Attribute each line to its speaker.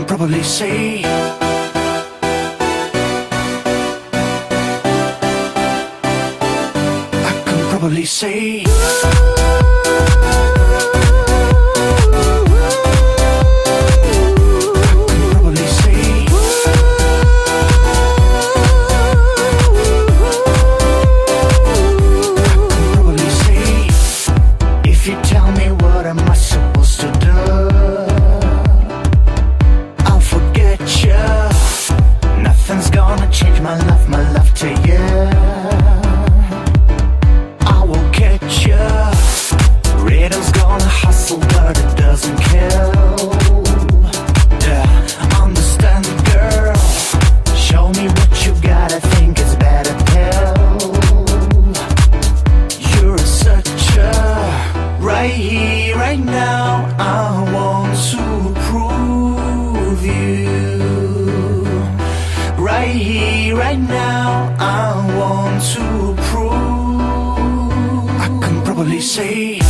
Speaker 1: can probably say I can probably say change my love to you. I will catch you. Rhythm's gonna hustle, but it doesn't kill. Yeah, understand, girl. Show me what you got. I think it's better tell. You're such a right here, right now. I want to prove you. Right here, right now, I want to prove I can probably say